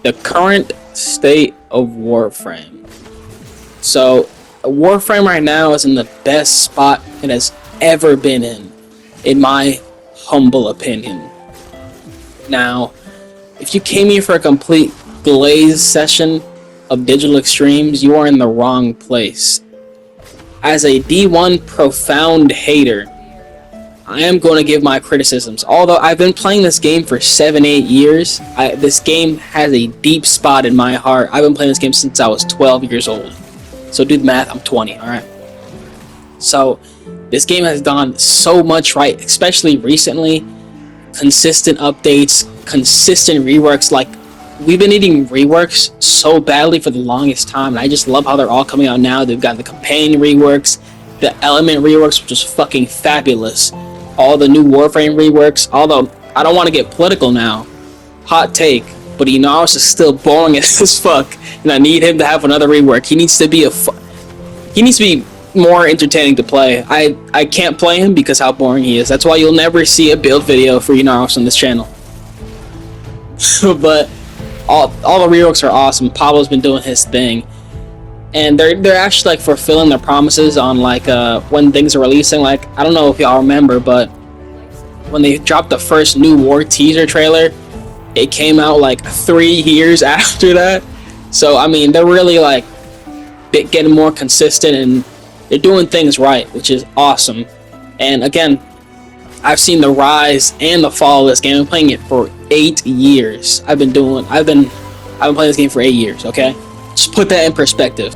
the current state of Warframe. So, Warframe right now is in the best spot it has ever been in my humble opinion. Now, if you came here for a complete glaze session of digital extremes, you are in the wrong place. As a D1 profound hater, I am going to give my criticisms. Although I've been playing this game for 7-8 years, this game has a deep spot in my heart. I've been playing this game since I was 12 years old. So do the math, I'm 20, alright? So, this game has done so much right, especially recently. Consistent updates, consistent reworks. Like, we've been needing reworks so badly for the longest time, and I just love how they're all coming out now. They've got the companion reworks, the element reworks, which is fucking fabulous. All the new Warframe reworks, although I don't want to get political now. Hot take, but Inaros is still boring as fuck, and I need him to have another rework. He needs to be he needs to be more entertaining to play. I can't play him because how boring he is. That's why you'll never see a build video for Inaros on this channel. But all the reworks are awesome. Pablo's been doing his thing, and they're actually like fulfilling their promises on like when things are releasing. Like, I don't know if y'all remember, but when they dropped the first new war teaser trailer, it came out like 3 years after that. So I mean, they're really like getting more consistent, and they're doing things right, which is awesome. And again, I've seen the rise and the fall of this game. I've been playing it for 8 years. I've been playing this game for 8 years, okay? Just put that in perspective.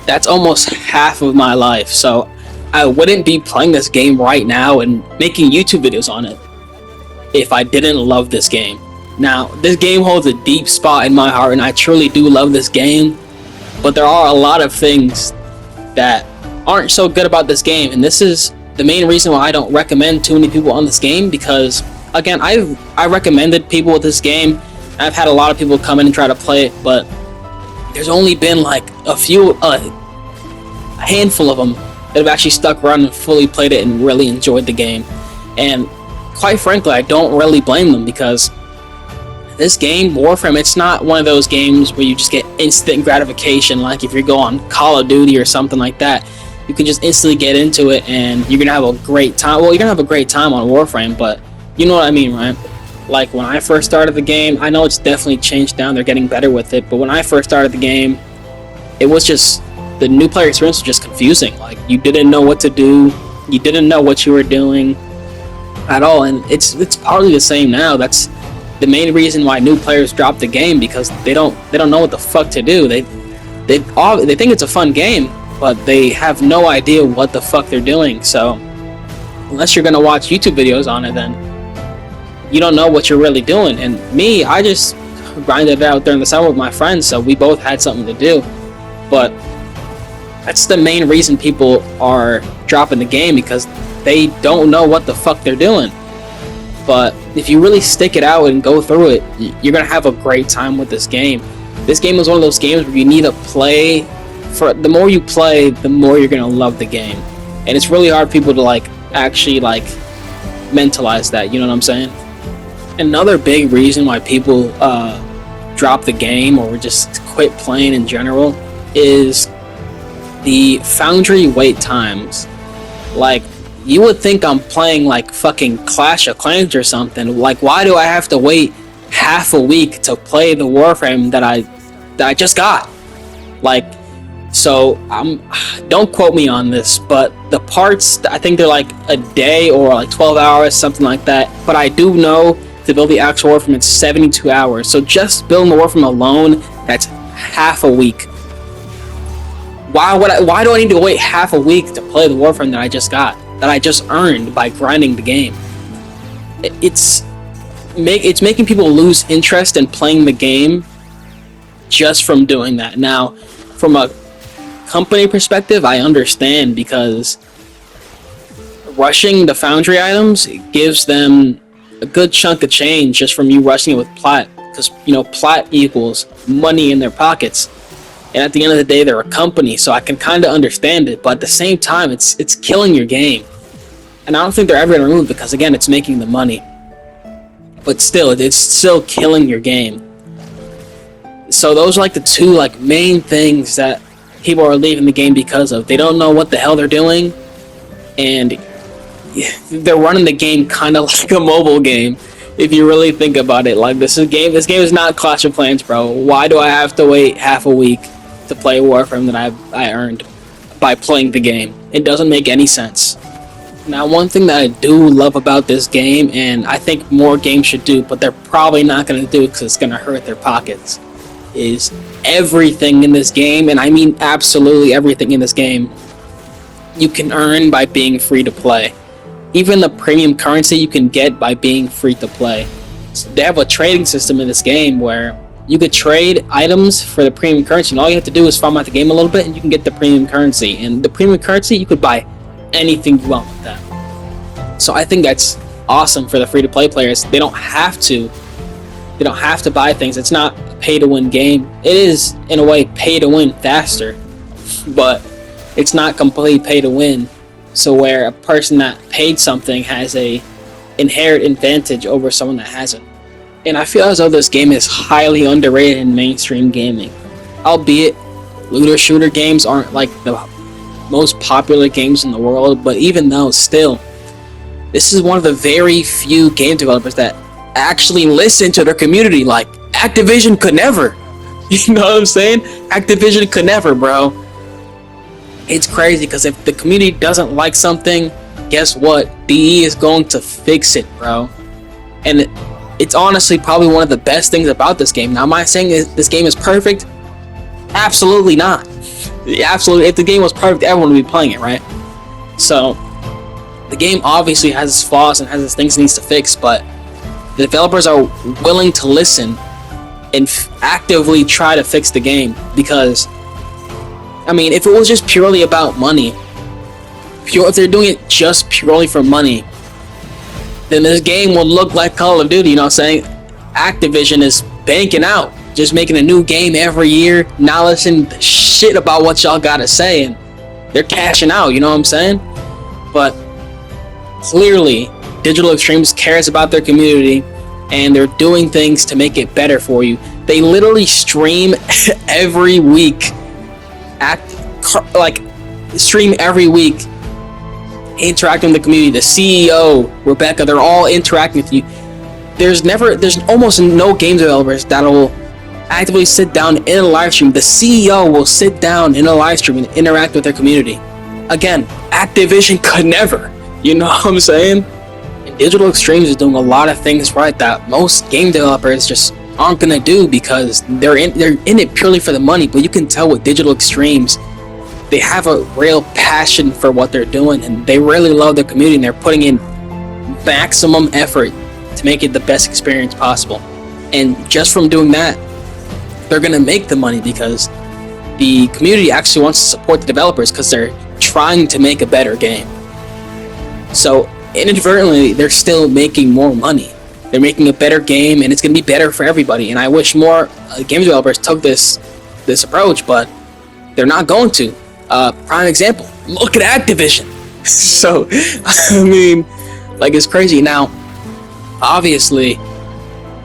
That's almost half of my life. So I wouldn't be playing this game right now and making YouTube videos on it if I didn't love this game. Now, this game holds a deep spot in my heart, and I truly do love this game, but there are a lot of things that aren't so good about this game, and this is the main reason why I don't recommend too many people on this game, because again, I recommended people with this game. I've had a lot of people come in and try to play it, but there's only been like a handful of them that have actually stuck around and fully played it and really enjoyed the game. And quite frankly, I don't really blame them, because this game, Warframe, it's not one of those games where you just get instant gratification. Like if you go on Call of Duty or something like that, you can just instantly get into it and you're gonna have a great time. Well, you're gonna have a great time on Warframe, but you know what I mean, right? Like when I first started the game, I know it's definitely changed down, they're getting better with it, but when I first started the game, it was just, the new player experience was just confusing. Like, you didn't know what to do, you didn't know what you were doing at all, and it's partly the same now. That's the main reason why new players drop the game, because they don't know what the fuck to do. They think it's a fun game, but they have no idea what the fuck they're doing. So unless you're gonna watch YouTube videos on it, then you don't know what you're really doing. And me, I just grinded it out during the summer with my friends, so we both had something to do. But that's the main reason people are dropping the game, because they don't know what the fuck they're doing. But if you really stick it out and go through it, you're gonna have a great time with this game. This game is one of those games where you need to play. For the more you play, the more you're gonna love the game, and it's really hard for people to like actually like mentalize that. You know what I'm saying? Another big reason why people drop the game or just quit playing in general is the Foundry wait times. Like, you would think I'm playing like fucking Clash of Clans or something. Like, why do I have to wait half a week to play the Warframe that I just got? Like, so don't quote me on this, but the parts, I think they're like a day or like 12 hours, something like that. But I do know to build the actual Warframe, it's 72 hours. So just building the Warframe alone, that's half a week. Why do I need to wait half a week to play the Warframe that I just got, that I just earned by grinding the game? It's making people lose interest in playing the game just from doing that. Now, from a company perspective, I understand, because rushing the Foundry items, it gives them a good chunk of change just from you rushing it with plat, because you know plat equals money in their pockets, and at the end of the day they're a company, so I can kind of understand it. But at the same time, it's killing your game, and I don't think they're ever going to remove it, because again, it's making the money, but still, it's still killing your game. So those are like the two like main things that people are leaving the game because of. They don't know what the hell they're doing, and they're running the game kind of like a mobile game. If you really think about it, like this game is not Clash of Clans, bro. Why do I have to wait half a week to play Warframe that I earned by playing the game? It doesn't make any sense. Now, one thing that I do love about this game, and I think more games should do, but they're probably not going to do because it's going to hurt their pockets, is everything in this game, and I mean absolutely everything in this game, you can earn by being free to play. Even the premium currency you can get by being free to play. So they have a trading system in this game where you could trade items for the premium currency, and all you have to do is farm out the game a little bit and you can get the premium currency. And the premium currency, you could buy anything you want with that. So I think that's awesome for the free to play players. They don't have to buy things. It's not a pay to win game. It is in a way pay to win faster, but it's not completely pay to win. So where a person that paid something has a inherent advantage over someone that hasn't. And I feel as though this game is highly underrated in mainstream gaming. Albeit looter shooter games aren't like the most popular games in the world, but even though, still, this is one of the very few game developers that actually listen to their community. Like Activision could never. You know what I'm saying? Activision could never, bro. It's crazy because if the community doesn't like something, guess what? DE is going to fix it, bro. And it's honestly probably one of the best things about this game. Now, am I saying this game is perfect? Absolutely not. Absolutely, if the game was perfect, everyone would be playing it, right? So, the game obviously has its flaws and has its things it needs to fix, but the developers are willing to listen and actively try to fix the game because, I mean, if it was just purely about money, if they're doing it just purely for money, then this game will look like Call of Duty, you know what I'm saying? Activision is banking out, just making a new game every year, not listening to shit about what y'all gotta say, and they're cashing out, you know what I'm saying? But clearly, Digital Extremes cares about their community, and they're doing things to make it better for you. They literally stream every week, stream every week, interacting with the community. The CEO, Rebecca, they're all interacting with you. There's almost no game developers that'll actively sit down in a live stream. The CEO will sit down in a live stream and interact with their community. Again, Activision could never. You know what I'm saying? And Digital Extremes is doing a lot of things right that most game developers just aren't gonna do because they're in it purely for the money. But you can tell with Digital Extremes, they have a real passion for what they're doing, and they really love their community, and they're putting in maximum effort to make it the best experience possible. And just from doing that, they're gonna make the money because the community actually wants to support the developers because they're trying to make a better game. So inadvertently, they're still making more money. They're making a better game, and it's gonna be better for everybody. And I wish more game developers took this approach, but they're not going to. Prime example, look at Activision. So, I mean, like, it's crazy. Now, obviously,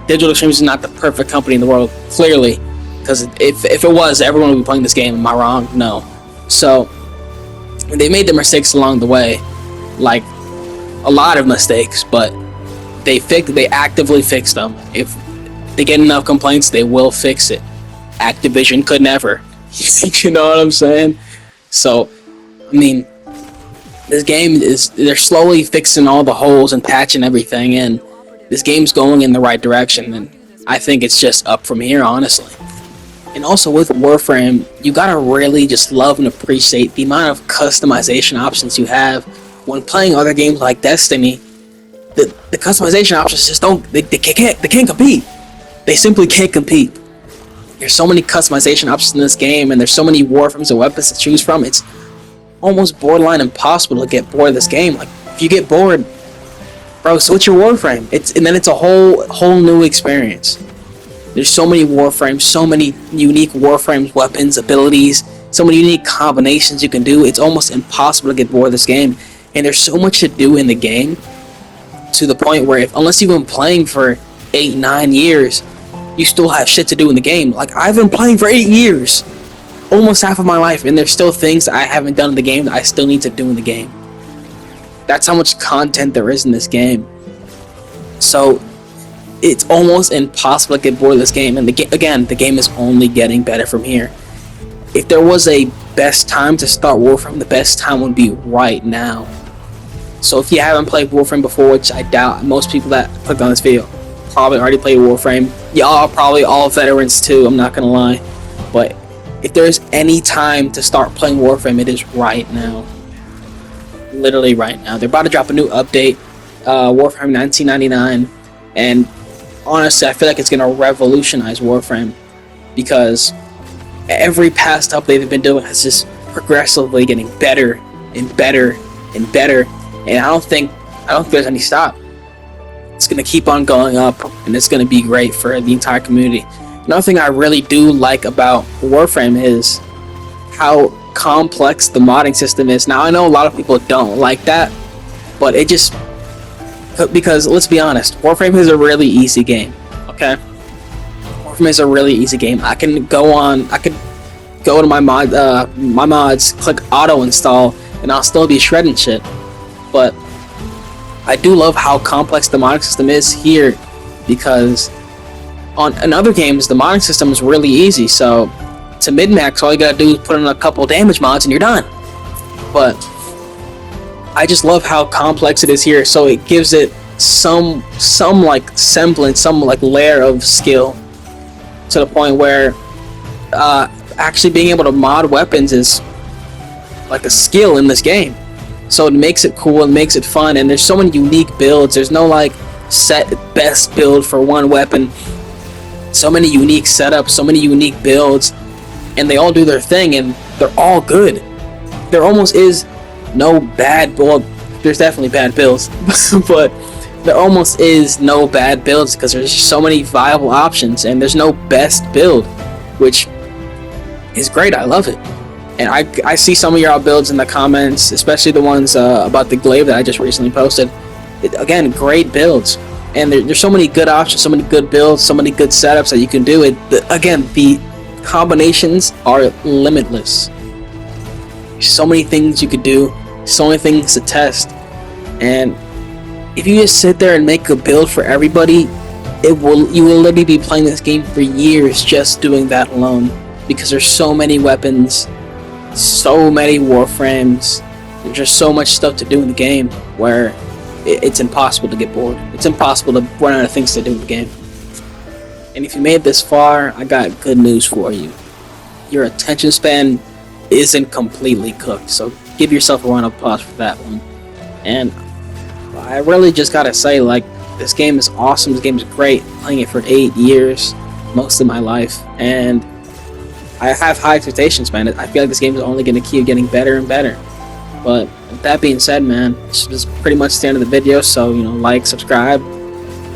Digital Extremes is not the perfect company in the world, clearly, because if it was, everyone would be playing this game. Am I wrong? No. So, they made their mistakes along the way, like a lot of mistakes, but they actively fixed them. If they get enough complaints, they will fix it. Activision could never. You know what I'm saying? So, I mean, this game they're slowly fixing all the holes and patching everything in. This game's going in the right direction, and I think it's just up from here, honestly. And also with Warframe, you gotta really just love and appreciate the amount of customization options you have. When playing other games like Destiny, the customization options just they can't compete. They simply can't compete. There's so many customization options in this game, and there's so many Warframes and weapons to choose from. It's almost borderline impossible to get bored of this game. Like, if you get bored, bro, switch your Warframe. And then it's a whole new experience. There's so many Warframes, so many unique Warframes, weapons, abilities, so many unique combinations you can do. It's almost impossible to get bored of this game. And there's so much to do in the game, to the point where unless you've been playing for 8-9 years, you still have shit to do in the game. Like, I've been playing for 8 years, almost half of my life, and there's still things I haven't done in the game that I still need to do in the game. That's how much content there is in this game. So it's almost impossible to get bored of this game, and again, the game is only getting better from here. If there was a best time to start Warframe, the best time would be right now. So if you haven't played Warframe before, which I doubt, most people that clicked on this video probably already played Warframe. Y'all are probably all veterans too, I'm not gonna lie. But if there's any time to start playing Warframe, it is right now. Literally right now. They're about to drop a new update, Warframe 1999, and honestly, I feel like it's gonna revolutionize Warframe, because every past update they've been doing has just progressively getting better and better and better, and I don't think there's any stop. It's gonna keep on going up, and it's gonna be great for the entire community. Another thing I really do like about Warframe is how complex the modding system is. Now, I know a lot of people don't like that, but it just, because let's be honest, Warframe is a really easy game. Okay, Warframe is a really easy game. I could go to my mods, click auto install, and I'll still be shredding shit. But I do love how complex the modding system is here, because in other games the modding system is really easy. So to min-max, all you gotta do is put in a couple damage mods and you're done. But I just love how complex it is here, so it gives it some like semblance, some like layer of skill, to the point where actually being able to mod weapons is like a skill in this game. So it makes it cool, it makes it fun, and there's so many unique builds. There's no like set best build for one weapon. So many unique setups, so many unique builds, and they all do their thing, and they're all good. There almost is no bad build. There's definitely bad builds, but there almost is no bad builds, because there's so many viable options, and there's no best build, which is great. I love it. And I see some of your builds in the comments, especially the ones about the glaive that I just recently posted. Again, great builds, and there's so many good options, so many good builds, so many good setups that you can do. Again, the combinations are limitless. So many things you could do, so many things to test, and if you just sit there and make a build for everybody, you will literally be playing this game for years just doing that alone, because there's so many weapons, so many Warframes, there's just so much stuff to do in the game where it's impossible to get bored. It's impossible to run out of things to do in the game. And if you made it this far, I got good news for you. Your attention span isn't completely cooked, so give yourself a round of applause for that one. And I really just gotta say, like, this game is awesome, this game is great. Playing it for 8 years, most of my life, and I have high expectations, man. I feel like this game is only going to keep getting better and better. But with that being said, man, this is pretty much the end of the video. So, you know, like, subscribe.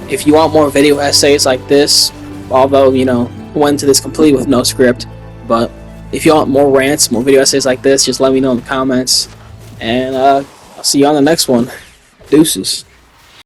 If you want more video essays like this, although, you know, I went into this completely with no script, but if you want more rants, more video essays like this, just let me know in the comments. And I'll see you on the next one. Deuces.